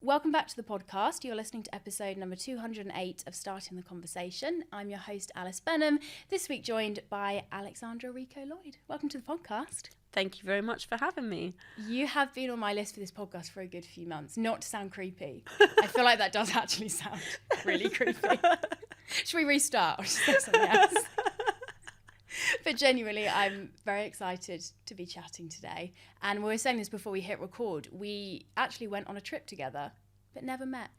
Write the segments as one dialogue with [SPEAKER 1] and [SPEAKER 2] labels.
[SPEAKER 1] Welcome back to the podcast. You're listening to episode number 208 of Starting the Conversation. I'm your host, Alice Benham, this week joined by Alexandra Rico-Lloyd. Welcome to the podcast.
[SPEAKER 2] Thank you very much for having me.
[SPEAKER 1] You have been on my list for this podcast for a good few months, not to sound creepy. I feel like that does actually sound really creepy. Should we restart or just say something else? But genuinely, I'm very excited to be chatting today. And we were saying this before we hit record. We actually went on a trip together, but never met.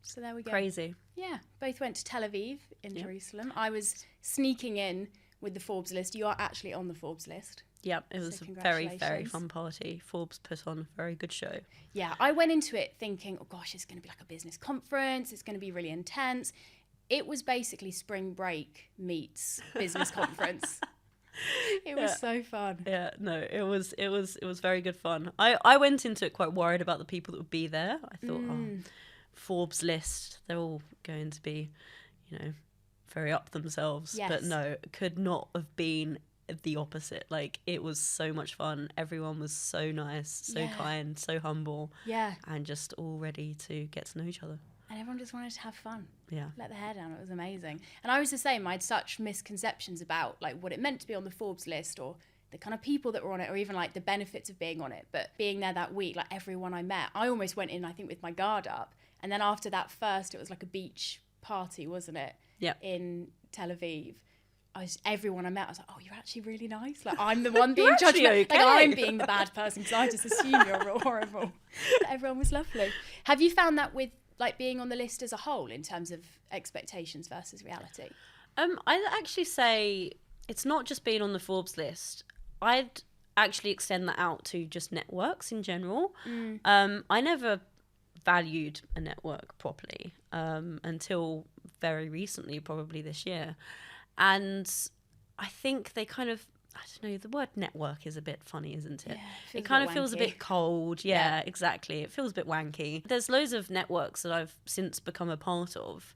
[SPEAKER 1] So there we go.
[SPEAKER 2] Crazy.
[SPEAKER 1] Yeah, both went to Tel Aviv in Jerusalem. I was sneaking in with the Forbes list. You are actually on the Forbes list.
[SPEAKER 2] Yep, it was a very, very fun party. Forbes put on a very good show.
[SPEAKER 1] Yeah, I went into it thinking, oh gosh, it's going to be like a business conference. It's going to be really intense. It was basically spring break meets business conference. It was so fun.
[SPEAKER 2] Yeah, no, it was very good fun. I went into it quite worried about the people that would be there. I thought, Forbes list, they're all going to be, very up themselves.
[SPEAKER 1] Yes.
[SPEAKER 2] But no, it could not have been the opposite. Like, it was so much fun. Everyone was so nice, so kind, so humble.
[SPEAKER 1] Yeah.
[SPEAKER 2] And just all ready to get to know each other.
[SPEAKER 1] And everyone just wanted to have fun.
[SPEAKER 2] Yeah.
[SPEAKER 1] Let their hair down. It was amazing. And I was the same. I had such misconceptions about like what it meant to be on the Forbes list or the kind of people that were on it or even like the benefits of being on it. But being there that week, like everyone I met, I almost went in, I think, with my guard up. And then after that first, it was like a beach party, wasn't it?
[SPEAKER 2] Yeah.
[SPEAKER 1] In Tel Aviv. Everyone I met, I was like, oh, you're actually really nice. Like, I'm the one being judged.
[SPEAKER 2] Okay.
[SPEAKER 1] Like, I'm being the bad person because I just assume you're real horrible. But everyone was lovely. Have you found that with like being on the list as a whole in terms of expectations versus reality?
[SPEAKER 2] I'd actually say it's not just being on the Forbes list. I'd actually extend that out to just networks in general. I never valued a network properly until very recently, probably this year. And I think they kind of, I don't know, the word network is a bit funny, isn't it?
[SPEAKER 1] Yeah,
[SPEAKER 2] it kind of feels a bit cold. Yeah, exactly. It feels a bit wanky. There's loads of networks that I've since become a part of.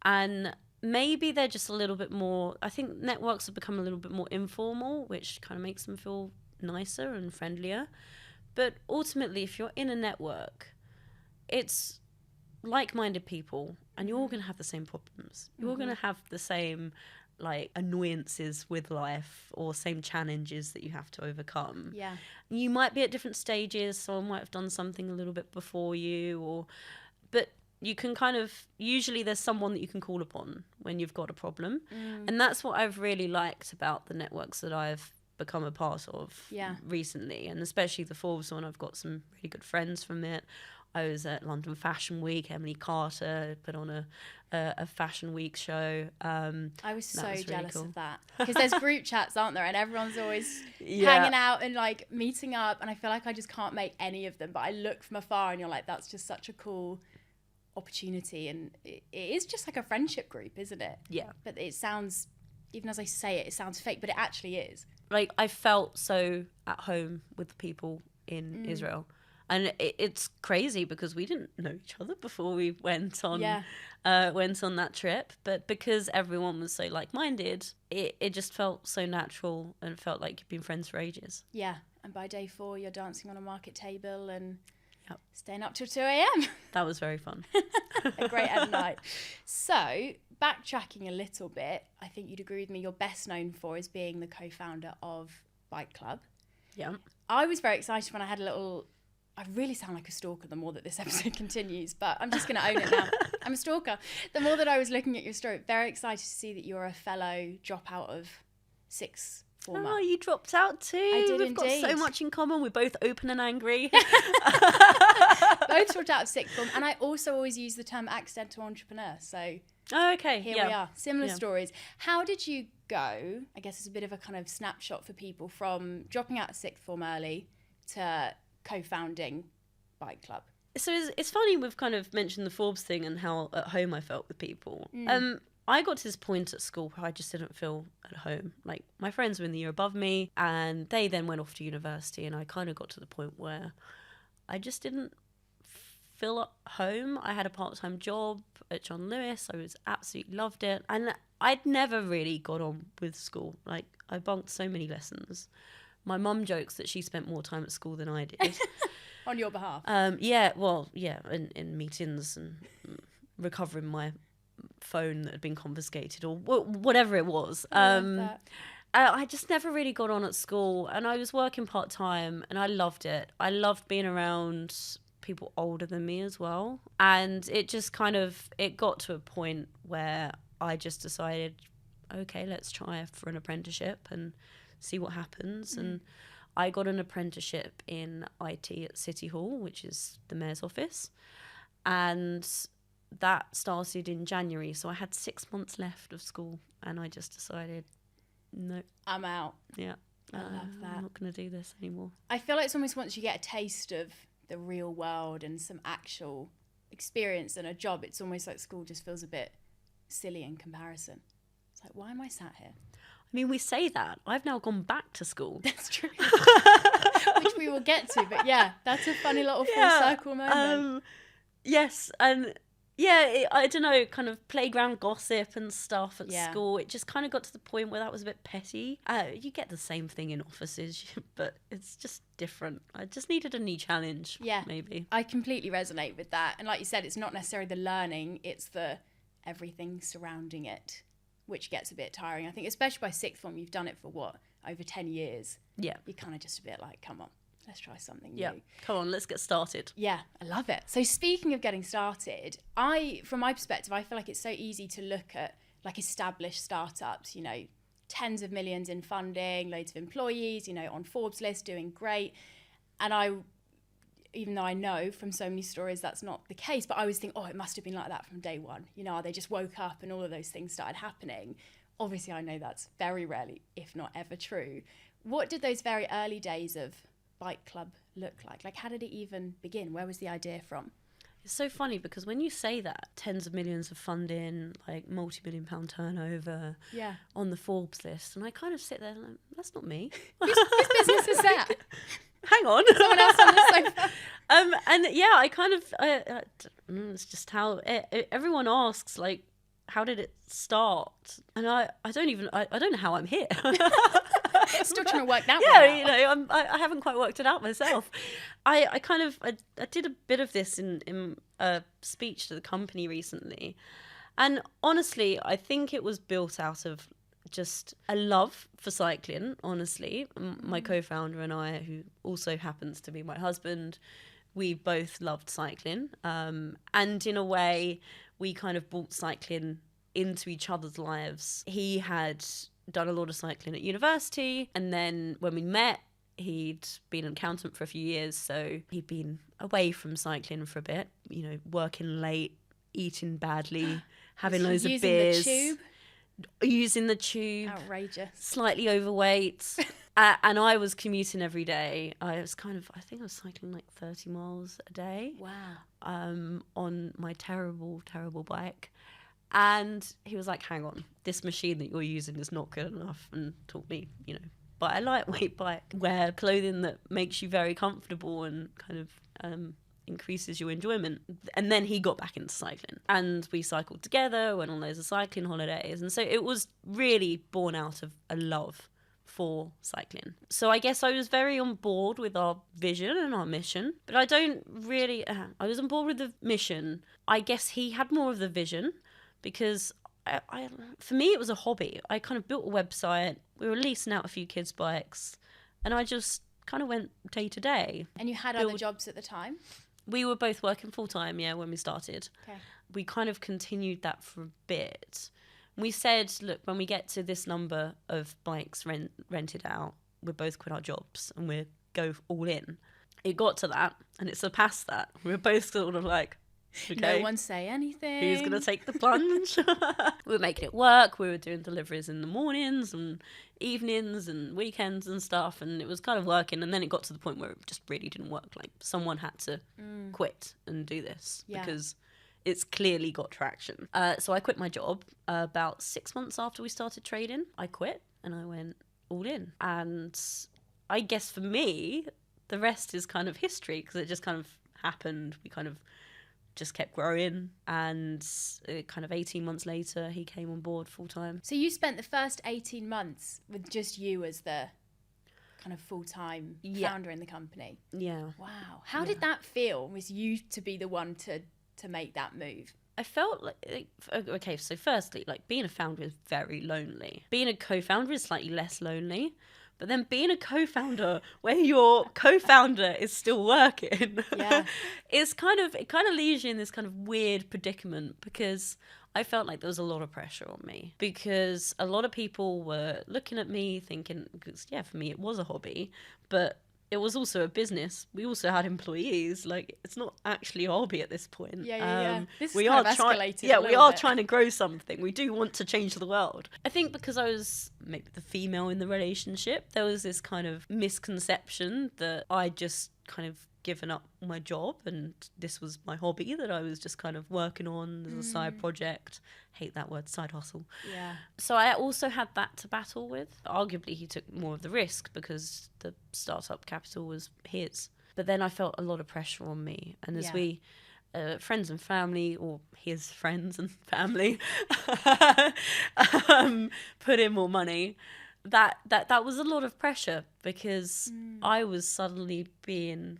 [SPEAKER 2] And maybe they're just a little bit more, I think networks have become a little bit more informal, which kind of makes them feel nicer and friendlier. But ultimately, if you're in a network, it's like-minded people and you're all going to have the same problems. You're all going to have the same like annoyances with life or same challenges that you have to overcome.
[SPEAKER 1] Yeah.
[SPEAKER 2] You might be at different stages. Someone might have done something a little bit before you but you can kind of, usually there's someone that you can call upon when you've got a problem. And that's what I've really liked about the networks that I've become a part of recently, and especially the Forbes one. I've got some really good friends from it. I was at London Fashion Week. Emily Carter put on a Fashion Week show.
[SPEAKER 1] I was so
[SPEAKER 2] really
[SPEAKER 1] jealous
[SPEAKER 2] cool.
[SPEAKER 1] of that because there's group chats, aren't there? And everyone's always hanging out and like meeting up. And I feel like I just can't make any of them. But I look from afar and you're like, that's just such a cool opportunity. And it is just like a friendship group, isn't it?
[SPEAKER 2] Yeah.
[SPEAKER 1] But it sounds, even as I say it, it sounds fake, but it actually is.
[SPEAKER 2] Like, I felt so at home with the people in Israel. And it's crazy because we didn't know each other before we went on that trip. But because everyone was so like-minded, it just felt so natural and felt like you've been friends for ages.
[SPEAKER 1] Yeah. And by day 4, you're dancing on a market table and staying up till 2 a.m.
[SPEAKER 2] That was very fun.
[SPEAKER 1] A great end night. So, backtracking a little bit, I think you'd agree with me, you're best known for is being the co-founder of Bike Club.
[SPEAKER 2] Yeah.
[SPEAKER 1] I was very excited when I had a little... I really sound like a stalker the more that this episode continues, but I'm just going to own it now. I'm a stalker. The more that I was looking at your story, very excited to see that you're a fellow dropout of sixth former.
[SPEAKER 2] Oh, you dropped out too.
[SPEAKER 1] I did
[SPEAKER 2] We've got so much in common. We're both open and angry.
[SPEAKER 1] Both dropped out of sixth form. And I also always use the term accidental entrepreneur. So
[SPEAKER 2] okay,
[SPEAKER 1] here we are. Similar stories. How did you go? I guess it's a bit of a kind of snapshot for people from dropping out of sixth form early to co-founding Bike Club.
[SPEAKER 2] So it's funny we've kind of mentioned the Forbes thing and how at home I felt with people. I got to this point at school where I just didn't feel at home. Like, my friends were in the year above me and they then went off to university, and I kind of got to the point where I just didn't feel at home. I had a part-time job at John Lewis. I absolutely loved it. And I'd never really got on with school. Like, I bunked so many lessons. My mum jokes that she spent more time at school than I did.
[SPEAKER 1] On your behalf.
[SPEAKER 2] In meetings and recovering my phone that had been confiscated or whatever it was.
[SPEAKER 1] I love that.
[SPEAKER 2] I just never really got on at school, and I was working part-time and I loved it. I loved being around people older than me as well, and it just it got to a point where I just decided, okay, let's try for an apprenticeship and see what happens. And I got an apprenticeship in IT at City Hall, which is the mayor's office, and that started in January, so I had 6 months left of school, and I just decided, no,
[SPEAKER 1] I'm out.
[SPEAKER 2] Yeah,
[SPEAKER 1] I love that.
[SPEAKER 2] I'm not going to do this anymore.
[SPEAKER 1] I feel like it's almost once you get a taste of the real world and some actual experience and a job, it's almost like school just feels a bit silly in comparison. It's like, why am I sat here?
[SPEAKER 2] I mean, we say that. I've now gone back to school.
[SPEAKER 1] That's true. Which we will get to, but yeah, that's a funny little full circle moment.
[SPEAKER 2] Yes, and yeah, I don't know, kind of playground gossip and stuff at school. It just kind of got to the point where that was a bit petty. You get the same thing in offices, but it's just different. I just needed a new challenge, maybe.
[SPEAKER 1] I completely resonate with that. And like you said, it's not necessarily the learning, it's the everything surrounding it, which gets a bit tiring. I think especially by sixth form, you've done it for over 10 years. Yeah. You're kind of just a bit like, come on, let's try something new.
[SPEAKER 2] Come on, let's get started.
[SPEAKER 1] Yeah, I love it. So speaking of getting started, from my perspective, I feel like it's so easy to look at like established startups, tens of millions in funding, loads of employees, on Forbes list, doing great. And even though I know from so many stories that's not the case, but I always think, it must have been like that from day one. They just woke up and all of those things started happening. Obviously, I know that's very rarely, if not ever, true. What did those very early days of Bike Club look like? Like, how did it even begin? Where was the idea from?
[SPEAKER 2] It's so funny because when you say that, tens of millions of funding, like multi-million-pound turnover, on the Forbes list, and I kind of sit there like, that's not me.
[SPEAKER 1] Whose business is that?
[SPEAKER 2] Hang on.
[SPEAKER 1] Someone else on the sofa.
[SPEAKER 2] And yeah, I kind of, it's just how everyone asks, like, how did it start? And I don't know how I'm here.
[SPEAKER 1] Still trying to work that
[SPEAKER 2] one out. I haven't quite worked it out myself. I did a bit of this in a speech to the company recently. And honestly, I think it was built out of just a love for cycling, honestly. My co-founder and I, who also happens to be my husband, we both loved cycling. And in a way, we kind of brought cycling into each other's lives. He had done a lot of cycling at university, and then when we met, he'd been an accountant for a few years, so he'd been away from cycling for a bit, working late, eating badly, having loads of beers. Using the tube.
[SPEAKER 1] Outrageous.
[SPEAKER 2] Slightly overweight. And I was commuting every day. I think I was cycling like 30 miles a day.
[SPEAKER 1] Wow.
[SPEAKER 2] On my terrible, terrible bike. And he was like, hang on, this machine that you're using is not good enough, and taught me, buy a lightweight bike, wear clothing that makes you very comfortable and kind of increases your enjoyment. And then he got back into cycling, and we cycled together, went on loads of cycling holidays. And so it was really born out of a love for cycling. So I guess I was very on board with our vision and our mission, but I was on board with the mission. I guess he had more of the vision, because for me, it was a hobby. I kind of built a website. We were leasing out a few kids' bikes, and I just kind of went day to day.
[SPEAKER 1] And you had other jobs at the time?
[SPEAKER 2] We were both working full-time, when we started.
[SPEAKER 1] Okay.
[SPEAKER 2] We kind of continued that for a bit. We said, look, when we get to this number of bikes rented out, we'll both quit our jobs and we'll go all in. It got to that, and it surpassed that. We were both sort of like, okay,
[SPEAKER 1] no one say anything.
[SPEAKER 2] Who's going to take the plunge? We were making it work. We were doing deliveries in the mornings and evenings and weekends and stuff, and it was kind of working. And then it got to the point where it just really didn't work. Like, someone had to quit and do this because it's clearly got traction. So I quit my job about 6 months after we started trading. I quit and I went all in. And I guess for me, the rest is kind of history, because it just kind of happened. We kind of just kept growing, and kind of 18 months later he came on board full time.
[SPEAKER 1] So you spent the first 18 months with just you as the kind of full-time
[SPEAKER 2] Yeah.
[SPEAKER 1] founder in the company.
[SPEAKER 2] Yeah.
[SPEAKER 1] Wow. How did that feel? Was you to be the one to make that move?
[SPEAKER 2] I felt like, okay, so firstly, like being a founder is very lonely. Being a co-founder is slightly less lonely. But then being a co-founder where your co-founder is still working,
[SPEAKER 1] Yeah.
[SPEAKER 2] it kind of leaves you in this kind of weird predicament, because I felt like there was a lot of pressure on me, because a lot of people were looking at me thinking, because yeah, for me it was a hobby, but it was also a business. We also had employees. Like, it's not actually a hobby at this point.
[SPEAKER 1] Yeah. This
[SPEAKER 2] we
[SPEAKER 1] kind
[SPEAKER 2] are
[SPEAKER 1] of escalated
[SPEAKER 2] Yeah,
[SPEAKER 1] a
[SPEAKER 2] we
[SPEAKER 1] little
[SPEAKER 2] are
[SPEAKER 1] bit.
[SPEAKER 2] trying to grow something. We do want to change the world. I think because I was maybe the female in the relationship, there was this kind of misconception that I just kind of given up my job and this was my hobby that I was just kind of working on as a side project. Hate that word, side hustle.
[SPEAKER 1] Yeah.
[SPEAKER 2] So I also had that to battle with. Arguably he took more of the risk because the startup capital was his, but then I felt a lot of pressure on me, and as we friends and family, or his friends and family, put in more money, that was a lot of pressure, because I was suddenly being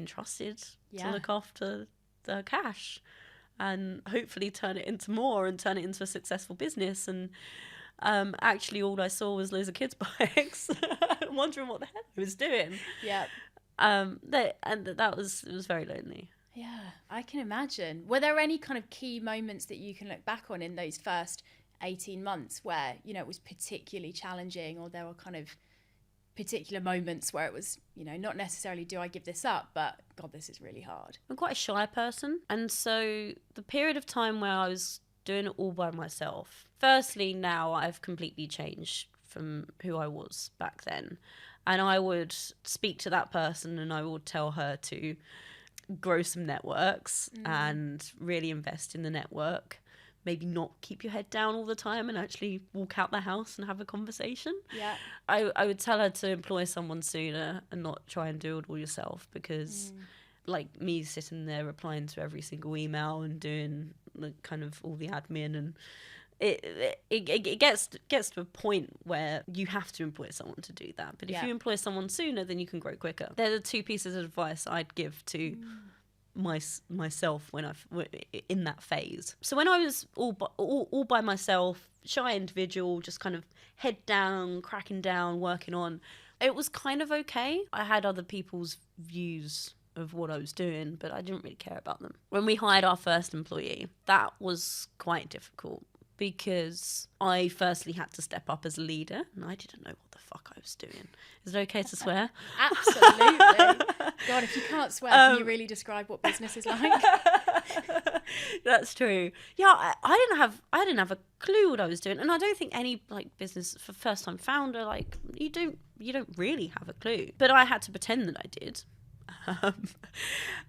[SPEAKER 2] trusted to look after the cash and hopefully turn it into more and turn it into a successful business. And actually all I saw was loads of kids' bikes, wondering what the hell I was doing.
[SPEAKER 1] Yeah.
[SPEAKER 2] It was very lonely.
[SPEAKER 1] Yeah, I can imagine. Were there any kind of key moments that you can look back on in those first 18 months where, you know, it was particularly challenging, or there were kind of particular moments where it was, you know, not necessarily do I give this up, but God, this is really hard?
[SPEAKER 2] I'm quite a shy person, and so the period of time where I was doing it all by myself, firstly, now I've completely changed from who I was back then, and I would speak to that person and I would tell her to grow some networks and really invest in the network. Maybe not keep your head down all the time and actually walk out the house and have a conversation.
[SPEAKER 1] Yeah.
[SPEAKER 2] I would tell her to employ someone sooner and not try and do it all yourself, because like me sitting there replying to every single email and doing kind of all the admin, and it gets to a point where you have to employ someone to do that. But if you employ someone sooner, then you can grow quicker. They're the two pieces of advice I'd give to myself when in that phase. So when I was all by myself, shy individual, just kind of head down, cracking down, working on, it was kind of okay. I had other people's views of what I was doing, but I didn't really care about them. When we hired our first employee, that was quite difficult, because I firstly had to step up as a leader, and I didn't know what the fuck I was doing. Is it okay to swear?
[SPEAKER 1] Absolutely. God, if you can't swear, can you really describe what business is like?
[SPEAKER 2] That's true. Yeah, I didn't have a clue what I was doing, and I don't think any like business for first time founder, like you don't really have a clue. But I had to pretend that I did.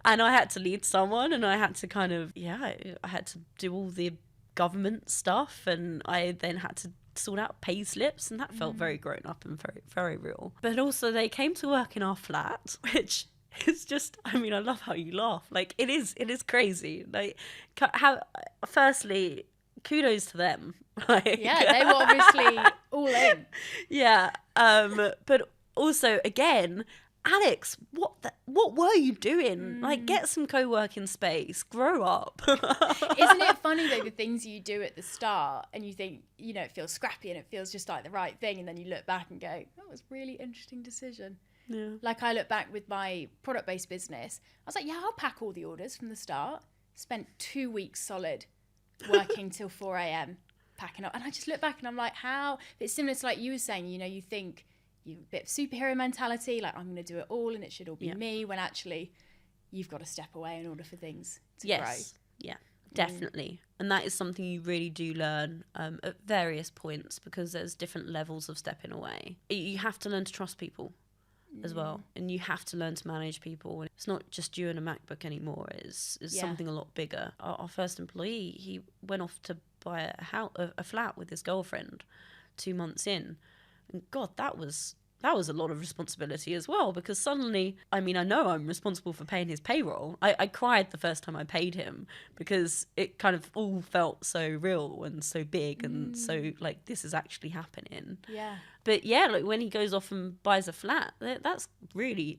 [SPEAKER 2] And I had to lead someone, and I had to kind of I had to do all the government stuff, and I then had to sort out pay slips, and that felt very grown up and very, very real. But also they came to work in our flat, which is just, I mean, I love how you laugh. Like it is crazy. Like how, firstly, kudos to them. Like,
[SPEAKER 1] Yeah, they were obviously all in.
[SPEAKER 2] Yeah. But also again, Alex, what were you doing? Like, get some co-working space, grow up.
[SPEAKER 1] Isn't it funny though, the things you do at the start and you think, you know, it feels scrappy and it feels just like the right thing, and then you look back and go, that was a really interesting decision.
[SPEAKER 2] Yeah.
[SPEAKER 1] Like I look back with my product-based business, I was like, yeah, I'll pack all the orders from the start. Spent 2 weeks solid working till 4 a.m. packing up. And I just look back and I'm like, how? It's similar to like you were saying, you know, you think you've a bit of superhero mentality, like I'm going to do it all and it should all be me, when actually you've got to step away in order for things to grow.
[SPEAKER 2] Yeah, definitely. And that is something you really do learn at various points, because there's different levels of stepping away. You have to learn to trust people as well, and you have to learn to manage people. It's not just you and a MacBook anymore. It's something a lot bigger. Our first employee, he went off to buy a flat with his girlfriend 2 months in, and God, that was that was a lot of responsibility as well, because suddenly, I mean, I know I'm responsible for paying his payroll. I cried the first time I paid him because it kind of all felt so real and so big and so like this is actually happening.
[SPEAKER 1] Yeah.
[SPEAKER 2] But yeah, like when he goes off and buys a flat, that's really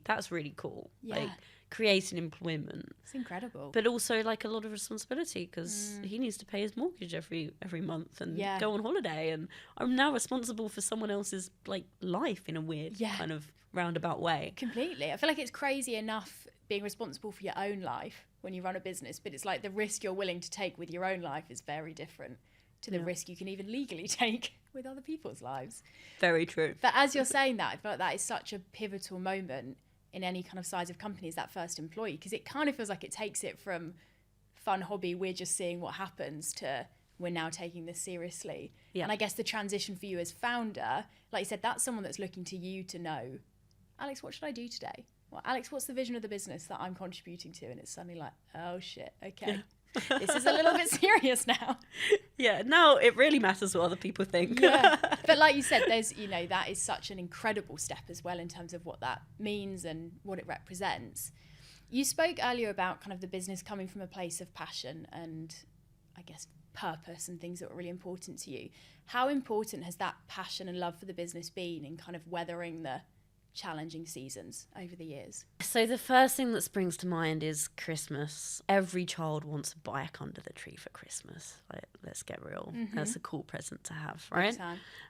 [SPEAKER 2] cool.
[SPEAKER 1] Yeah.
[SPEAKER 2] Like creating employment.
[SPEAKER 1] It's incredible.
[SPEAKER 2] But also like a lot of responsibility because he needs to pay his mortgage every month and go on holiday, and I'm now responsible for someone else's like life in a weird kind of roundabout way.
[SPEAKER 1] Completely. I feel like it's crazy enough being responsible for your own life when you run a business, but it's like the risk you're willing to take with your own life is very different to the risk you can even legally take with other people's lives.
[SPEAKER 2] Very true.
[SPEAKER 1] But as you're saying that, I feel like that is such a pivotal moment in any kind of size of company, is that first employee, because it kind of feels like it takes it from fun hobby, we're just seeing what happens, to we're now taking this seriously. Yeah. And I guess the transition for you as founder, like you said, that's someone that's looking to you to know, Alex, what should I do today? Well, Alex, what's the vision of the business that I'm contributing to? And it's suddenly like, oh shit, okay. This is a little bit serious now.
[SPEAKER 2] Yeah, now it really matters what other people think.
[SPEAKER 1] Yeah. But like you said, there's, that is such an incredible step as well in terms of what that means and what it represents. You spoke earlier about kind of the business coming from a place of passion and I guess purpose and things that were really important to you. How important has that passion and love for the business been in kind of weathering the challenging seasons over the years?
[SPEAKER 2] So the first thing that springs to mind is Christmas. Every child wants a bike under the tree for Christmas. Like, let's get real. That's a cool present to have, right?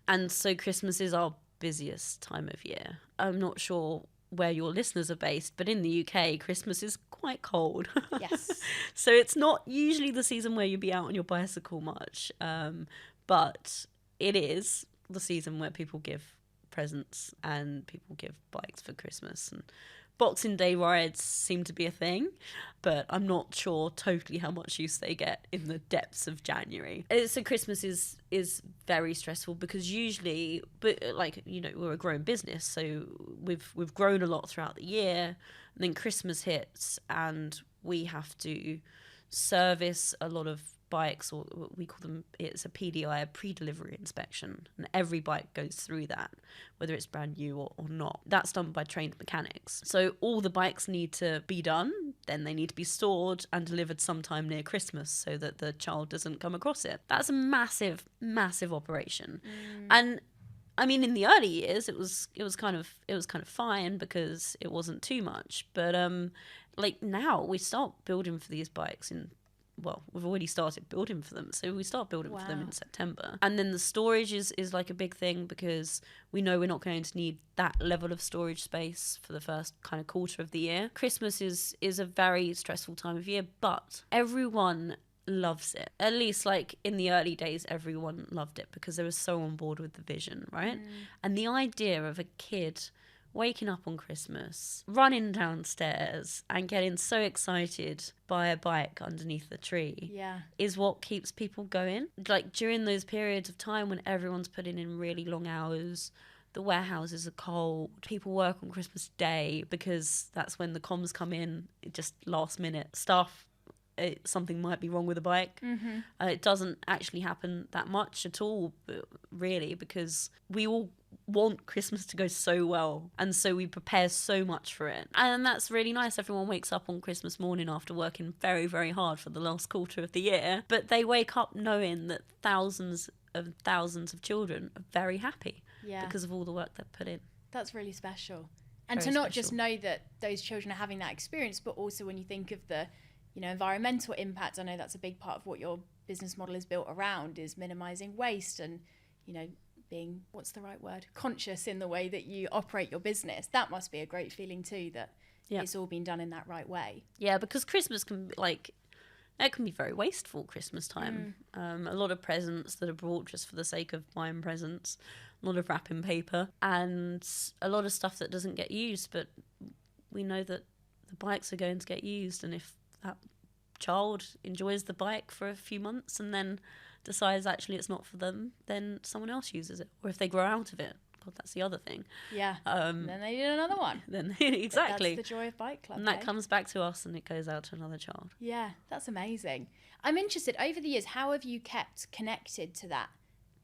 [SPEAKER 2] And so Christmas is our busiest time of year. I'm not sure where your listeners are based, but in the UK, Christmas is quite cold.
[SPEAKER 1] Yes.
[SPEAKER 2] So it's not usually the season where you'll be out on your bicycle much, but it is the season where people give presents and people give bikes for Christmas, and Boxing Day rides seem to be a thing, but I'm not sure totally how much use they get in the depths of January. So Christmas is very stressful because usually, but like, we're a growing business, so we've grown a lot throughout the year, and then Christmas hits and we have to service a lot of bikes, or we call them, it's a PDI, a pre-delivery inspection, and every bike goes through that, whether it's brand new or not. That's done by trained mechanics. So all the bikes need to be done, then they need to be stored and delivered sometime near Christmas so that the child doesn't come across it. That's a massive operation. And I mean, in the early years it was kind of fine because it wasn't too much, but like now we start building for these bikes we've already started building for them. So we start building for them in September. And then the storage is like a big thing because we know we're not going to need that level of storage space for the first kind of quarter of the year. Christmas is a very stressful time of year, but everyone loves it. At least like in the early days, everyone loved it because they were so on board with the vision, right? And the idea of a kid waking up on Christmas, running downstairs and getting so excited by a bike underneath the tree is what keeps people going. Like during those periods of time when everyone's putting in really long hours, the warehouses are cold, people work on Christmas Day because that's when the comms come in, just last minute stuff. Something might be wrong with a bike. It doesn't actually happen that much at all, really, because we all want Christmas to go so well, and so we prepare so much for it, and that's really nice. Everyone wakes up on Christmas morning after working very, very hard for the last quarter of the year, but they wake up knowing that thousands of children are very happy because of all the work they've put in. That's really special. And
[SPEAKER 1] to not just know that those children are having that experience, but also when you think of the environmental impact, I know that's a big part of what your business model is built around, is minimizing waste and, being, what's the right word, conscious in the way that you operate your business. That must be a great feeling too, that it's all been done in that right way.
[SPEAKER 2] Yeah, because Christmas can be very wasteful, Christmas time. A lot of presents that are bought just for the sake of buying presents, a lot of wrapping paper, and a lot of stuff that doesn't get used, but we know that the bikes are going to get used, and if that child enjoys the bike for a few months and then decides actually it's not for them, then someone else uses it. Or if they grow out of it, God, that's the other thing.
[SPEAKER 1] Yeah. Then they need another one.
[SPEAKER 2] Then exactly.
[SPEAKER 1] That's the joy of Bike Club.
[SPEAKER 2] And that comes back to us and it goes out to another child.
[SPEAKER 1] Yeah, that's amazing. I'm interested, over the years, how have you kept connected to that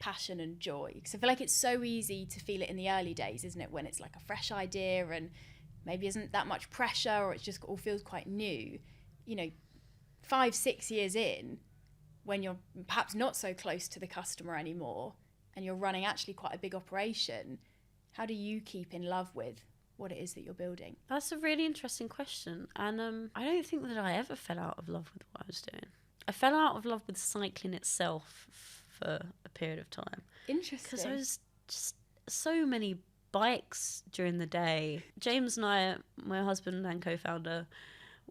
[SPEAKER 1] passion and joy? Because I feel like it's so easy to feel it in the early days, isn't it? When it's like a fresh idea and maybe isn't that much pressure, or it just all feels quite new. 5-6 years in, when you're perhaps not so close to the customer anymore and you're running actually quite a big operation, how do you keep in love with what it is that you're building?
[SPEAKER 2] That's a really interesting question. And I don't think that I ever fell out of love with what I was doing. I fell out of love with cycling itself for a period of time.
[SPEAKER 1] Interesting.
[SPEAKER 2] Because I was just so many bikes during the day. James and I, my husband and co-founder,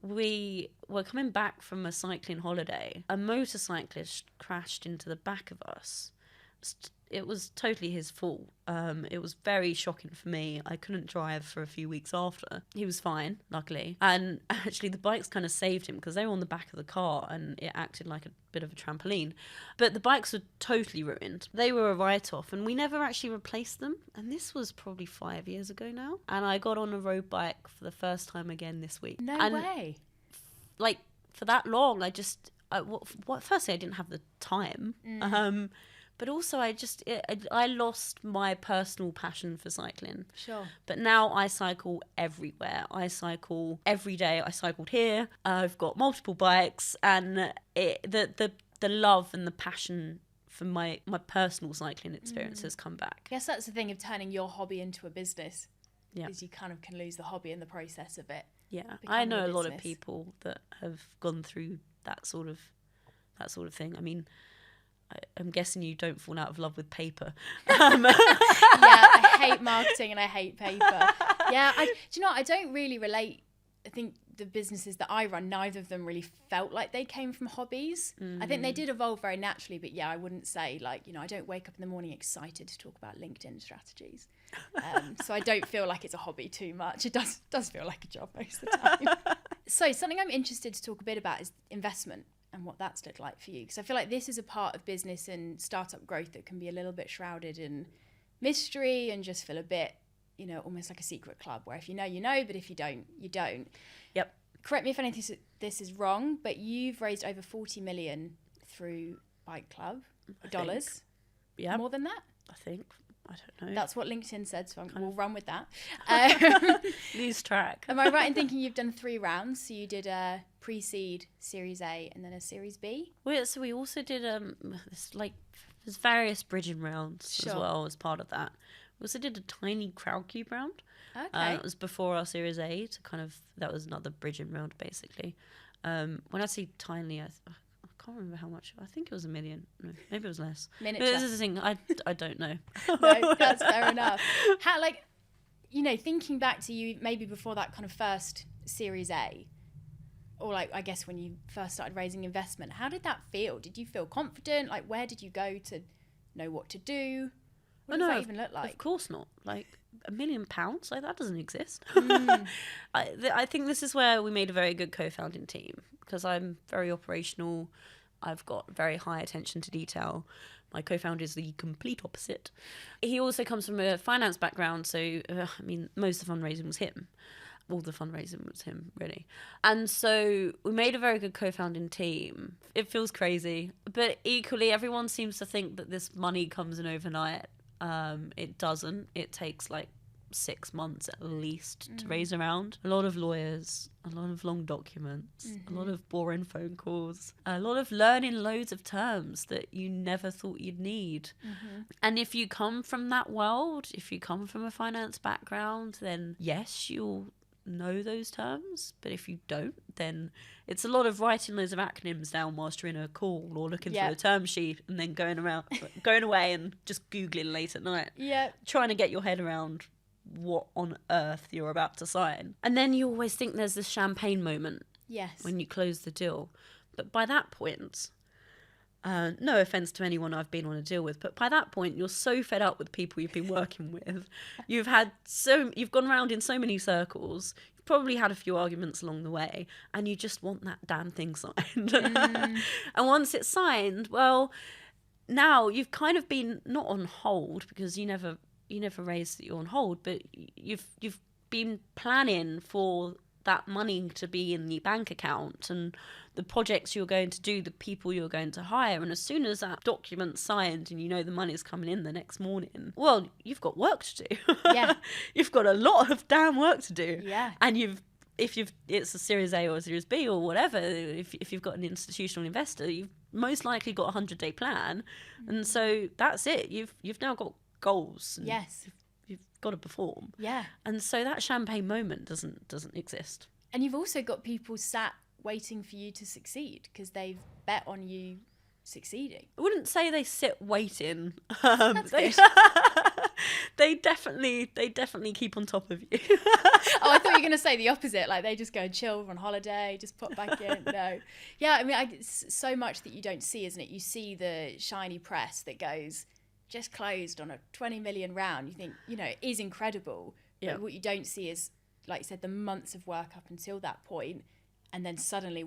[SPEAKER 2] we were coming back from a cycling holiday. A motorcyclist crashed into the back of us. It was totally his fault. It was very shocking for me. I couldn't drive for a few weeks after. He was fine, luckily. And actually the bikes kind of saved him because they were on the back of the car and it acted like a bit of a trampoline. But the bikes were totally ruined. They were a write-off and we never actually replaced them. And this was probably 5 years ago now. And I got on a road bike for the first time again this week.
[SPEAKER 1] No
[SPEAKER 2] and
[SPEAKER 1] way.
[SPEAKER 2] Like, for that long, firstly, I didn't have the time. But also I lost my personal passion for cycling.
[SPEAKER 1] Sure.
[SPEAKER 2] But now I cycle everywhere. I cycle every day. I cycled here. I've got multiple bikes, and the love and the passion for my personal cycling experience has come back.
[SPEAKER 1] I guess that's the thing of turning your hobby into a business.
[SPEAKER 2] Yeah.
[SPEAKER 1] Is you kind of can lose the hobby in the process of it.
[SPEAKER 2] Yeah. I know a lot of people that have gone through that sort of thing. I mean, I'm guessing you don't fall out of love with paper.
[SPEAKER 1] Yeah, I hate marketing and I hate paper. Yeah, do you know what? I don't really relate. I think the businesses that I run, neither of them really felt like they came from hobbies. I think they did evolve very naturally, but yeah, I wouldn't say I don't wake up in the morning excited to talk about LinkedIn strategies. So I don't feel like it's a hobby too much. It does feel like a job most of the time. So something I'm interested to talk a bit about is investment and what that's looked like for you. Because I feel like this is a part of business and startup growth that can be a little bit shrouded in mystery and just feel a bit, almost like a secret club where if you know, you know, but if you don't, you don't.
[SPEAKER 2] Yep.
[SPEAKER 1] Correct me if anything this is wrong, but you've raised over 40 million through Bike Club dollars.
[SPEAKER 2] Yeah.
[SPEAKER 1] More than that?
[SPEAKER 2] I think. I don't know.
[SPEAKER 1] That's what LinkedIn said, so we'll run with that.
[SPEAKER 2] Lose track.
[SPEAKER 1] Am I right in thinking you've done 3 rounds? So you did a pre-seed, Series A, and then a Series B?
[SPEAKER 2] So we also did there's various bridging rounds as well as part of that. We also did a tiny Crowdcube round.
[SPEAKER 1] Okay.
[SPEAKER 2] It was before our Series A that was another bridging round basically. When I say tiny, I can't remember how much. I think it was $1 million. No, maybe it was less.
[SPEAKER 1] Miniature.
[SPEAKER 2] This is the thing. I don't know.
[SPEAKER 1] No, that's fair enough. How, thinking back to you maybe before that kind of first Series A, or I guess when you first started raising investment, how did that feel? Did you feel confident? Where did you go to know what to do? What does that even look like?
[SPEAKER 2] Of course not. £1 million? That doesn't exist. I think this is where we made a very good co-founding team because I'm very operational. I've got very high attention to detail. My co-founder is the complete opposite. He also comes from a finance background, so most of the fundraising was him. All the fundraising was him, really. And so we made a very good co-founding team. It feels crazy, but equally everyone seems to think that this money comes in overnight. It doesn't. It takes 6 months at least to raise a round. A lot of lawyers, a lot of long documents, a lot of boring phone calls, a lot of learning loads of terms that you never thought you'd need. And if you come from that world, if you come from a finance background, then yes, you'll know those terms, but if you don't, then it's a lot of writing loads of acronyms down whilst you're in a call or looking through a term sheet and then going away and just Googling late at night, trying to get your head around what on earth you're about to sign. And then you always think there's this champagne moment when you close the deal, but by that point, no offense to anyone I've been on a deal with, but by that point you're so fed up with people you've been working with. You've gone around in so many circles. You've probably had a few arguments along the way, and you just want that damn thing signed. And once it's signed, well, now you've kind of been not on hold because you never raised that you're on hold, but you've been planning for that money to be in the bank account and the projects you're going to do, the people you're going to hire. And as soon as that document's signed and you know the money's coming in the next morning, well, you've got work to do.
[SPEAKER 1] Yeah.
[SPEAKER 2] You've got a lot of damn work to do.
[SPEAKER 1] Yeah.
[SPEAKER 2] And it's a Series A or a Series B or whatever, if you've got an institutional investor, you've most likely got a 100-day plan. And so that's it. You've now got goals. And
[SPEAKER 1] Yes.
[SPEAKER 2] You've got to perform.
[SPEAKER 1] Yeah.
[SPEAKER 2] And so that champagne moment doesn't exist.
[SPEAKER 1] And you've also got people sat waiting for you to succeed because they've bet on you succeeding.
[SPEAKER 2] I wouldn't say they sit waiting.
[SPEAKER 1] That's good.
[SPEAKER 2] They definitely keep on top of you.
[SPEAKER 1] Oh, I thought you were going to say the opposite. Like they just go and chill on holiday, just pop back in. No. Yeah, I mean, it's so much that you don't see, isn't it? You see the shiny press that goes, just closed on a 20 million round. You think, it is incredible.
[SPEAKER 2] Yeah.
[SPEAKER 1] But what you don't see is, like you said, the months of work up until that point. And then suddenly,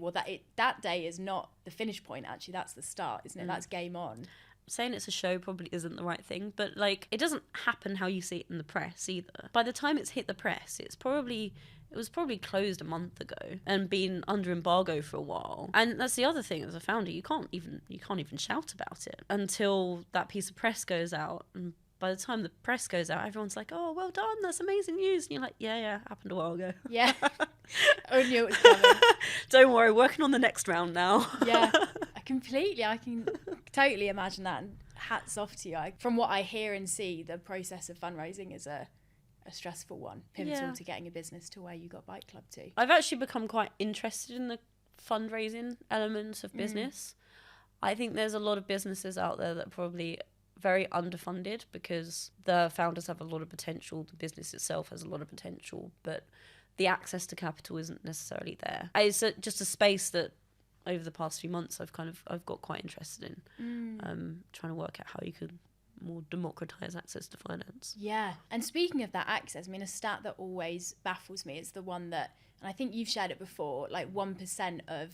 [SPEAKER 1] that day is not the finish point, actually. That's the start, isn't it? That's game on.
[SPEAKER 2] Saying it's a show probably isn't the right thing, but like it doesn't happen how you see it in the press either. By the time it's hit the press, it was probably closed a month ago and been under embargo for a while. And that's the other thing, as a founder, you can't even shout about it until that piece of press goes out. And by the time the press goes out, everyone's like, "Oh, well done, that's amazing news." And you're like, "Yeah, happened a while ago."
[SPEAKER 1] Yeah. I knew it was coming.
[SPEAKER 2] Don't worry, working on the next round now.
[SPEAKER 1] Yeah, I can totally imagine that. And hats off to you. From what I hear and see, the process of fundraising is a stressful one, pivotal to getting a business to where you got Bike Club to.
[SPEAKER 2] I've actually become quite interested in the fundraising elements of business. I think there's a lot of businesses out there that are probably very underfunded because the founders have a lot of potential, the business itself has a lot of potential, but the access to capital isn't necessarily there. It's just a space that over the past few months I've got quite interested in, trying to work out how you could more democratize access to finance. Yeah.
[SPEAKER 1] And speaking of that access, I mean, a stat that always baffles me is the one that, and I think you've shared it before, like 1% of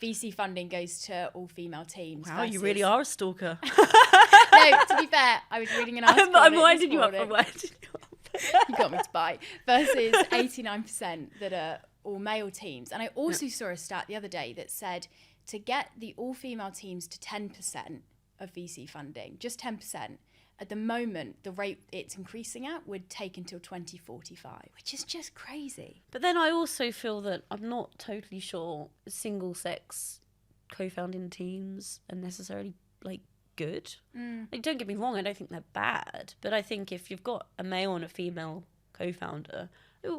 [SPEAKER 1] VC funding goes to all female teams.
[SPEAKER 2] Wow, you really are a stalker.
[SPEAKER 1] No, to be fair, I was reading an article.
[SPEAKER 2] I'm winding you up.
[SPEAKER 1] You got me to buy. Versus 89% that are all male teams. And I also saw a stat the other day that said to get the all-female teams to 10% of VC funding, just 10%, at the moment, the rate it's increasing at would take until 2045, which is just crazy.
[SPEAKER 2] But then I also feel that I'm not totally sure single-sex co-founding teams are necessarily, like, good. Like, don't get me wrong, I don't think they're bad, but I think if you've got a male and a female co-founder,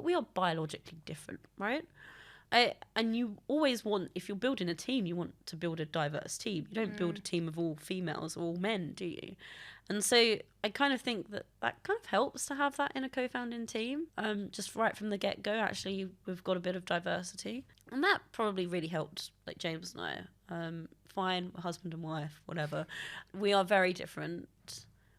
[SPEAKER 2] we are biologically different, right? And you always want, if you're building a team, you want to build a diverse team. You don't build a team of all females or all men, do you? And so I kind of think that kind of helps to have that in a co-founding team. Just right from the get-go, actually, we've got a bit of diversity. And that probably really helped, like James and I. Fine, husband and wife, whatever. We are very different.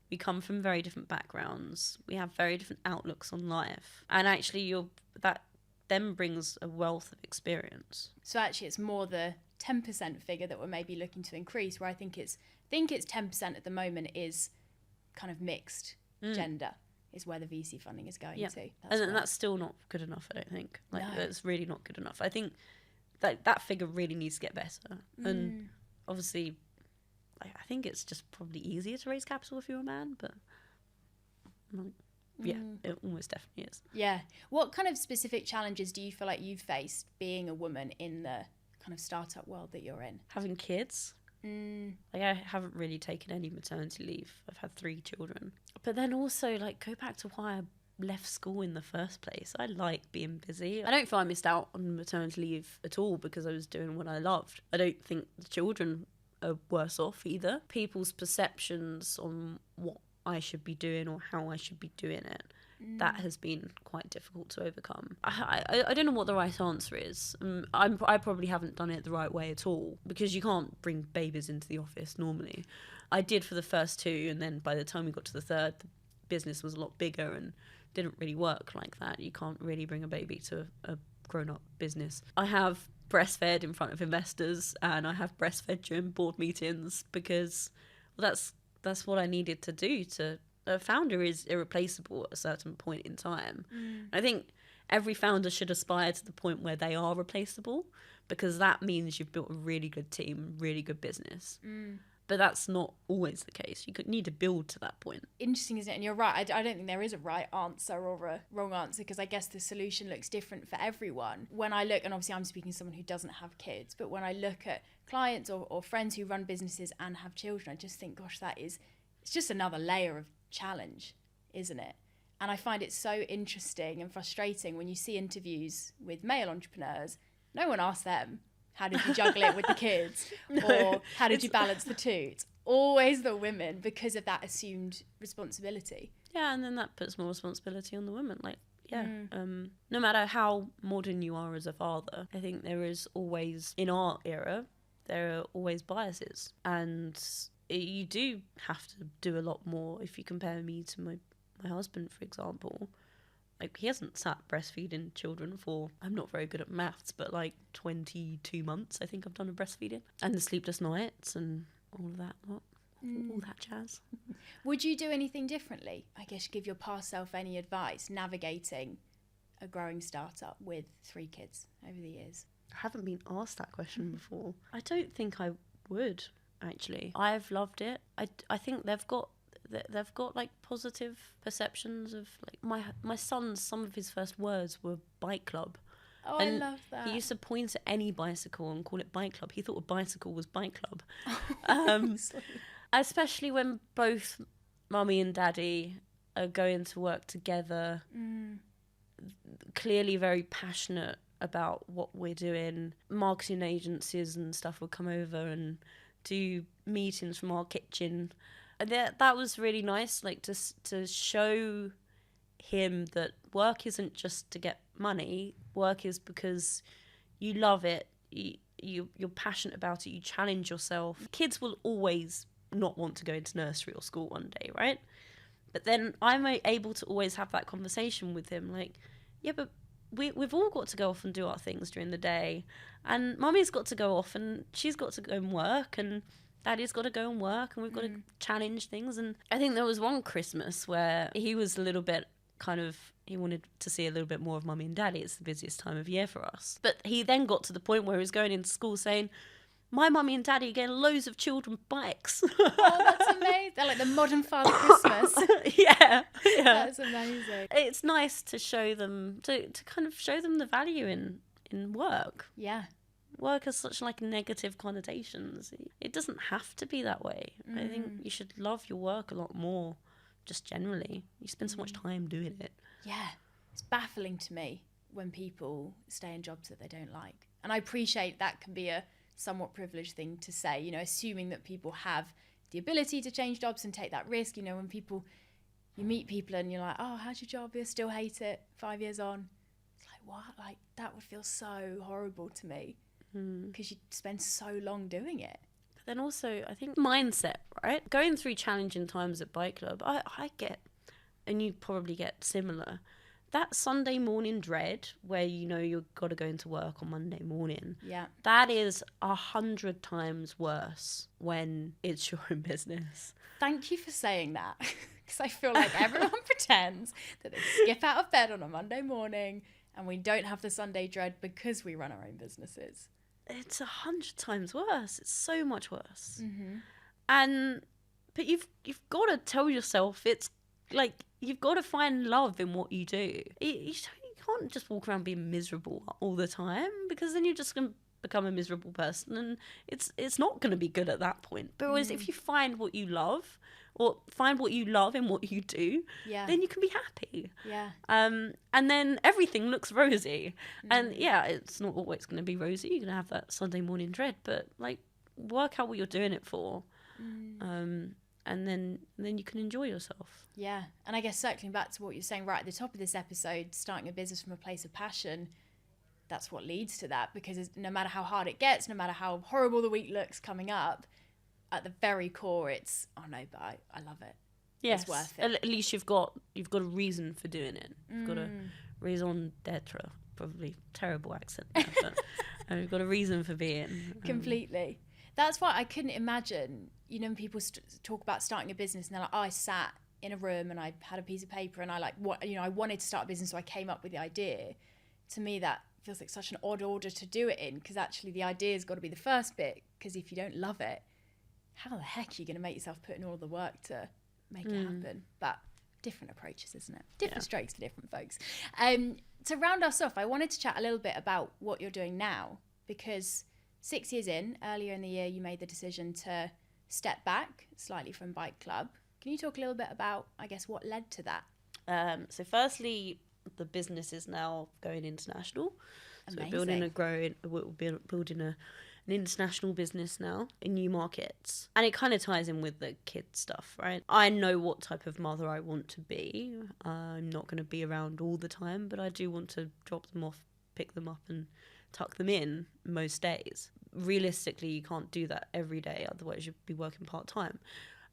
[SPEAKER 2] We come from very different backgrounds. We have very different outlooks on life. And actually, that then brings a wealth of experience.
[SPEAKER 1] So actually, it's more the 10% figure that we're maybe looking to increase, where I think it's 10% at the moment is kind of mixed gender, is where the VC funding is going to.
[SPEAKER 2] That's still not good enough, I don't think. That's really not good enough. I think that figure really needs to get better. And obviously, I think it's just probably easier to raise capital if you're a man, but yeah, it almost definitely is.
[SPEAKER 1] Yeah. What kind of specific challenges do you feel like you've faced being a woman in the kind of startup world that you're in?
[SPEAKER 2] Having kids. Like, I haven't really taken any maternity leave. I've had 3 children. But then also, like, go back to why I left school in the first place. I like being busy. I don't feel I missed out on maternity leave at all because I was doing what I loved. I don't think the children are worse off either. People's perceptions on what I should be doing or how I should be doing it, that has been quite difficult to overcome. I don't know what the right answer is. I probably haven't done it the right way at all, because you can't bring babies into the office normally. I did for the first 2, and then by the time we got to the 3rd, the business was a lot bigger and didn't really work like that. You can't really bring a baby to a grown-up business. I have breastfed in front of investors, and I have breastfed during board meetings because that's what I needed to do. A founder is irreplaceable at a certain point in time. I think every founder should aspire to the point where they are replaceable, because that means you've built a really good team, really good business. But that's not always the case. You could need to build to that point.
[SPEAKER 1] Interesting, isn't it? And you're right. I don't think there is a right answer or a wrong answer, because I guess the solution looks different for everyone. When I look, and obviously I'm speaking to someone who doesn't have kids, but when I look at clients or friends who run businesses and have children, I just think, gosh, it's just another layer of challenge, isn't it? And I find it so interesting and frustrating when you see interviews with male entrepreneurs. No one asks them, how did you juggle it with the kids? Or how did you balance the two? It's always the women, because of that assumed responsibility.
[SPEAKER 2] Yeah, and then that puts more responsibility on the women. Like, no matter how modern you are as a father, I think there is always, in our era, there are always biases. And you do have to do a lot more. If you compare me to my husband, for example, like, he hasn't sat breastfeeding children for, I'm not very good at maths, but like 22 months I think I've done a breastfeeding, and the sleepless nights and all of that all that jazz.
[SPEAKER 1] Would you do anything differently? I guess give your past self any advice navigating a growing startup with 3 kids over the years?
[SPEAKER 2] I haven't been asked that question before. I don't think I would, actually. I've loved it. I think they've got like positive perceptions of, like, my son's, some of his first words were bike club.
[SPEAKER 1] Oh,
[SPEAKER 2] and
[SPEAKER 1] I love that.
[SPEAKER 2] He used to point at any bicycle and call it bike club. He thought a bicycle was bike club. Especially when both mummy and daddy are going to work together, clearly very passionate about what we're doing. Marketing agencies and stuff would come over and do meetings from our kitchen. That was really nice, like, to show him that work isn't just to get money. Work is because you love it, you're passionate about it, you challenge yourself. Kids will always not want to go into nursery or school one day, right? But then I'm able to always have that conversation with him, like, yeah, but we've all got to go off and do our things during the day, and mummy's got to go off and she's got to go and work, and daddy's got to go and work, and we've got to challenge things. And I think there was one Christmas where he was a little bit he wanted to see a little bit more of mummy and daddy. It's the busiest time of year for us. But he then got to the point where he was going into school saying, my mummy and daddy are getting loads of children bikes.
[SPEAKER 1] Oh, that's amazing. They're like the modern Father Christmas.
[SPEAKER 2] Yeah.
[SPEAKER 1] That's amazing.
[SPEAKER 2] It's nice to show them, to kind of show them the value in work.
[SPEAKER 1] Yeah.
[SPEAKER 2] Work has such, like, negative connotations. It doesn't have to be that way. I think you should love your work a lot more, just generally. You spend so much time doing it.
[SPEAKER 1] Yeah. It's baffling to me when people stay in jobs that they don't like. And I appreciate that can be a somewhat privileged thing to say, you know, assuming that people have the ability to change jobs and take that risk. You know, when you meet people and you're like, oh, how's your job? You still hate it 5 years on. It's like, what? Like, that would feel so horrible to me. Because you spend so long doing it.
[SPEAKER 2] But then also, I think mindset, right? Going through challenging times at Bike Club, I get, and you probably get similar, that Sunday morning dread where you know you've got to go into work on Monday morning.
[SPEAKER 1] Yeah.
[SPEAKER 2] That is 100 times worse when it's your own business.
[SPEAKER 1] Thank you for saying that. Because I feel like everyone pretends that they skip out of bed on a Monday morning and we don't have the Sunday dread because we run our own businesses.
[SPEAKER 2] It's 100 times worse. It's so much worse. But you've got to tell yourself, it's like, you've got to find love in what you do. You can't just walk around being miserable all the time, because then you're just going to become a miserable person, and it's not going to be good at that point. But whereas if you find what you love, or find what you love in what you do, then you can be happy.
[SPEAKER 1] Yeah.
[SPEAKER 2] And then everything looks rosy. And yeah, it's not always going to be rosy. You're going to have that Sunday morning dread, but, like, work out what you're doing it for. And then you can enjoy yourself.
[SPEAKER 1] Yeah. And I guess circling back to what you're saying right at the top of this episode, starting a business from a place of passion, that's what leads to that. Because no matter how hard it gets, no matter how horrible the week looks coming up, at the very core, it's, oh no, but I love it.
[SPEAKER 2] Yes.
[SPEAKER 1] It's worth it.
[SPEAKER 2] At least you've got a reason for doing it. You've got a raison d'etre, probably terrible accent there, but you've got a reason for being.
[SPEAKER 1] Completely. That's why I couldn't imagine, you know, when people talk about starting a business and they're like, oh, I sat in a room and I had a piece of paper and I I wanted to start a business, so I came up with the idea. To me, that feels like such an odd order to do it in, because actually the idea's got to be the first bit, because if you don't love it, how the heck are you going to make yourself put in all the work to make it happen? But different approaches, isn't it? Different strokes for different folks. To round us off, I wanted to chat a little bit about what you're doing now, because 6 years in, earlier in the year, you made the decision to step back slightly from Bike Club. Can you talk a little bit about, I guess, what led to that?
[SPEAKER 2] So firstly, the business is now going international.
[SPEAKER 1] Amazing.
[SPEAKER 2] So we're building an international business now in new markets. And it kind of ties in with the kids stuff, right? I know what type of mother I want to be. I'm not going to be around all the time, but I do want to drop them off, pick them up and tuck them in most days. Realistically, you can't do that every day, otherwise you'd be working part-time.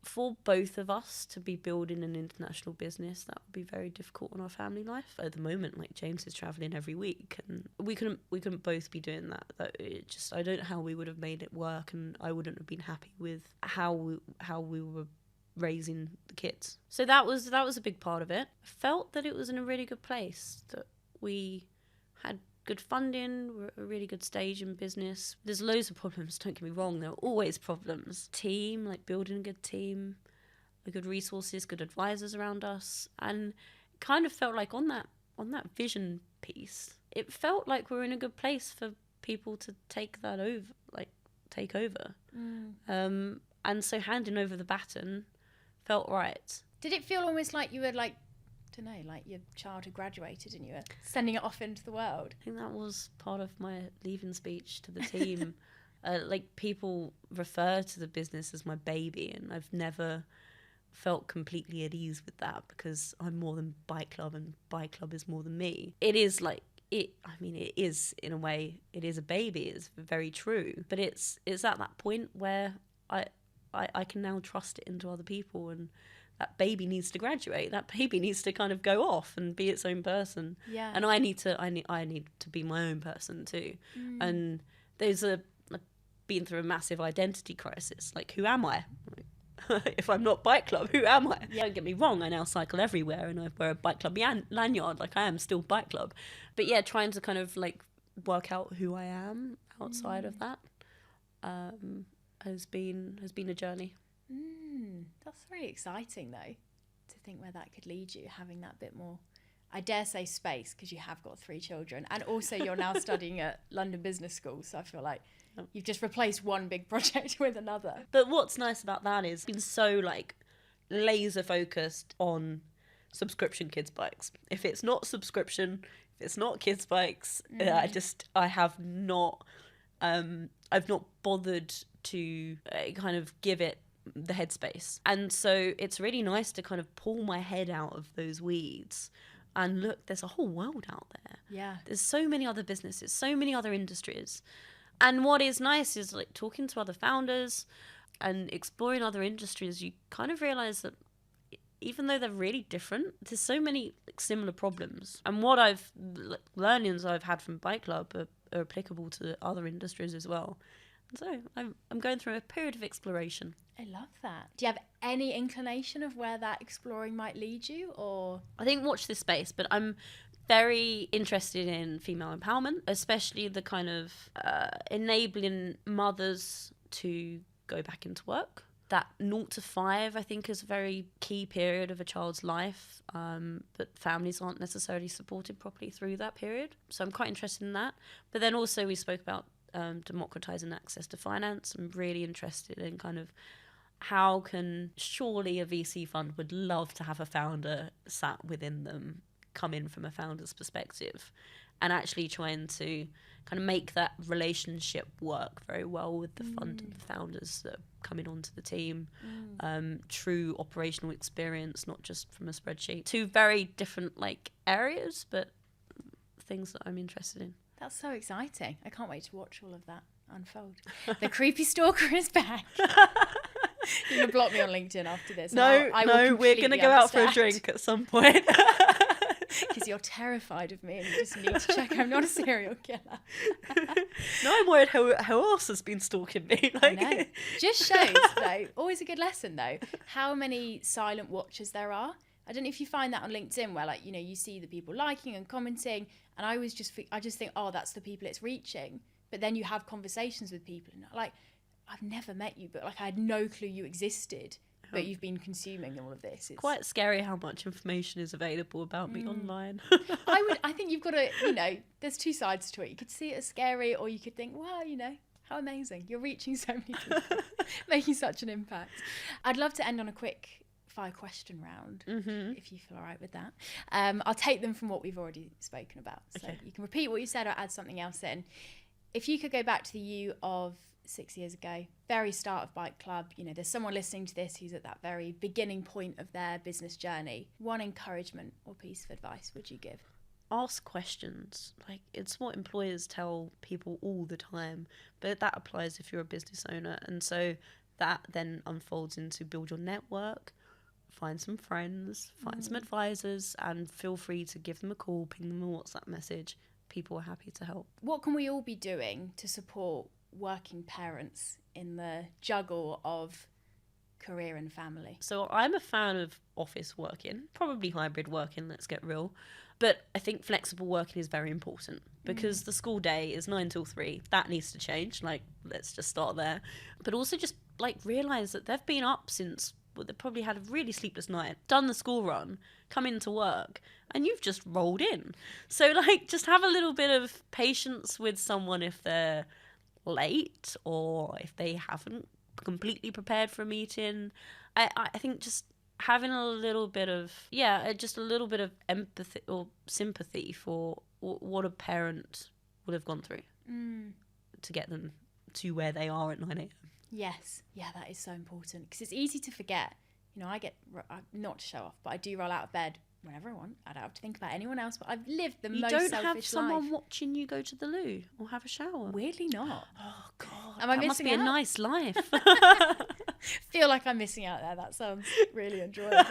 [SPEAKER 2] For both of us to be building an international business, that would be very difficult in our family life. At the moment, like, James is traveling every week, and we couldn't both be doing that. I don't know how we would have made it work, and I wouldn't have been happy with how we were raising the kids. So that was a big part of it. I felt that it was in a really good place, that we had good funding, we're at a really good stage in business. There's loads of problems, don't get me wrong, there are always problems. Team, like building a good team, good resources, good advisors around us, and it kind of felt like on that vision piece, it felt like we're in a good place for people to take over. And so handing over the baton felt right.
[SPEAKER 1] Did it feel almost like you were like your child had graduated and you were sending it off into the world?
[SPEAKER 2] I think that was part of my leaving speech to the team. People refer to the business as my baby, and I've never felt completely at ease with that, because I'm more than Bike Club and Bike Club is more than me. It is it is, in a way, it is a baby. It's very true, but it's at that point where I can now trust it into other people, and that baby needs to graduate. That baby needs to kind of go off and be its own person.
[SPEAKER 1] Yeah.
[SPEAKER 2] And I need to be my own person too. And there's been through a massive identity crisis. Like, who am I? If I'm not Bike Club, who am I? Yeah. Don't get me wrong, I now cycle everywhere and I wear a Bike Club lanyard. Like, I am still Bike Club. But yeah, trying to kind of like work out who I am outside of that has been a journey.
[SPEAKER 1] That's really exciting, though, to think where that could lead you, having that bit more, I dare say, space, because you have got 3 children, and also you're now studying at London Business School, so I feel like you've just replaced one big project with another.
[SPEAKER 2] But what's nice about that is been so like laser focused on subscription kids bikes. If it's not subscription, if it's not kids bikes, I've not bothered to kind of give it the headspace. And so it's really nice to kind of pull my head out of those weeds and look, there's a whole world out there.
[SPEAKER 1] Yeah.
[SPEAKER 2] There's so many other businesses, so many other industries. And what is nice is, like, talking to other founders and exploring other industries, you kind of realize that even though they're really different, there's so many similar problems. And what learnings I've had from Bike Club are applicable to other industries as well. And so I'm going through a period of exploration.
[SPEAKER 1] I love that. Do you have any inclination of where that exploring might lead you, or?
[SPEAKER 2] I think watch this space, but I'm very interested in female empowerment, especially the kind of enabling mothers to go back into work. That 0 to 5, I think, is a very key period of a child's life, but families aren't necessarily supported properly through that period. So I'm quite interested in that. But then also we spoke about democratizing access to finance. I'm really interested in kind of how can, surely a VC fund would love to have a founder sat within them, come in from a founder's perspective, and actually trying to kind of make that relationship work very well with the fund and the founders that are coming onto the team. True operational experience, not just from a spreadsheet. 2 very different like areas, but things that I'm interested in.
[SPEAKER 1] That's so exciting. I can't wait to watch all of that unfold. The creepy stalker is back. You're going to block me on LinkedIn after this.
[SPEAKER 2] No, we're going to go out for a drink at some point.
[SPEAKER 1] Because means you're terrified of me and you just need to check I'm not a serial killer.
[SPEAKER 2] No, I'm worried who else has been stalking me. Like,
[SPEAKER 1] I know. Just shows, though, always a good lesson, though, how many silent watchers there are. I don't know if you find that on LinkedIn where, like, you know, you see the people liking and commenting, and I just think, oh, that's the people it's reaching. But then you have conversations with people, and like, I've never met you, but like, I had no clue you existed, but you've been consuming all of this. It's
[SPEAKER 2] quite scary how much information is available about me online.
[SPEAKER 1] I think you've got to, you know, there's two sides to it. You could see it as scary, or you could think, wow, you know, how amazing. You're reaching so many people, making such an impact. I'd love to end on a quick fire question round, if you feel all right with that. I'll take them from what we've already spoken about. So you can repeat what you said or add something else in. If you could go back to the you of 6 years ago, very start of Bike Club, you know, there's someone listening to this who's at that very beginning point of their business journey. One encouragement or piece of advice would you give?
[SPEAKER 2] Ask questions. Like, it's what employers tell people all the time, but that applies if you're a business owner. And so that then unfolds into build your network, find some friends, find some advisors, and feel free to give them a call, ping them a WhatsApp message. People are happy to help.
[SPEAKER 1] What can we all be doing to support working parents in the juggle of career and family?
[SPEAKER 2] So I'm a fan of office working, probably hybrid working, let's get real. But I think flexible working is very important because the school day is 9 till 3. That needs to change. Like, let's just start there. But also just like realise that they've been up since, well, they probably had a really sleepless night, done the school run, come into work, and you've just rolled in. So like, just have a little bit of patience with someone if they're late or if they haven't completely prepared for a meeting. I think just having a little bit of just a little bit of empathy or sympathy for what a parent would have gone through to get them to where they are at 9 a.m.
[SPEAKER 1] Yes, yeah, that is so important because it's easy to forget. You know, not to show off, but I do roll out of bed whenever I want. I don't have to think about anyone else, but I've lived the most selfish life.
[SPEAKER 2] You don't have someone watching you go to the loo or have a shower?
[SPEAKER 1] Weirdly not.
[SPEAKER 2] Oh, God.
[SPEAKER 1] Am I
[SPEAKER 2] that must be
[SPEAKER 1] missing
[SPEAKER 2] a
[SPEAKER 1] out?
[SPEAKER 2] nice life.
[SPEAKER 1] Feel like I'm missing out there. That sounds really enjoyable.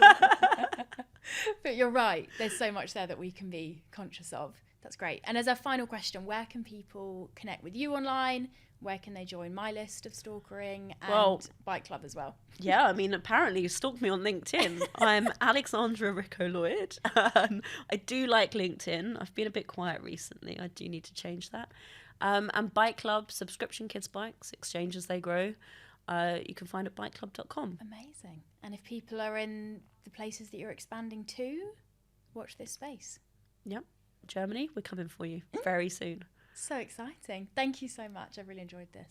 [SPEAKER 1] But you're right. There's so much there that we can be conscious of. That's great. And as our final question, where can people connect with you online? Where can they join my list of stalkering and Bike Club as well?
[SPEAKER 2] Yeah, I mean, apparently you stalk me on LinkedIn. I'm Alexandra Rico-Lloyd. I do like LinkedIn. I've been a bit quiet recently. I do need to change that. And Bike Club, subscription kids' bikes, exchange as they grow. You can find at bikeclub.com.
[SPEAKER 1] Amazing. And if people are in the places that you're expanding to, watch this space.
[SPEAKER 2] Yep. Germany, we're coming for you very soon.
[SPEAKER 1] So exciting. Thank you so much. I really enjoyed this.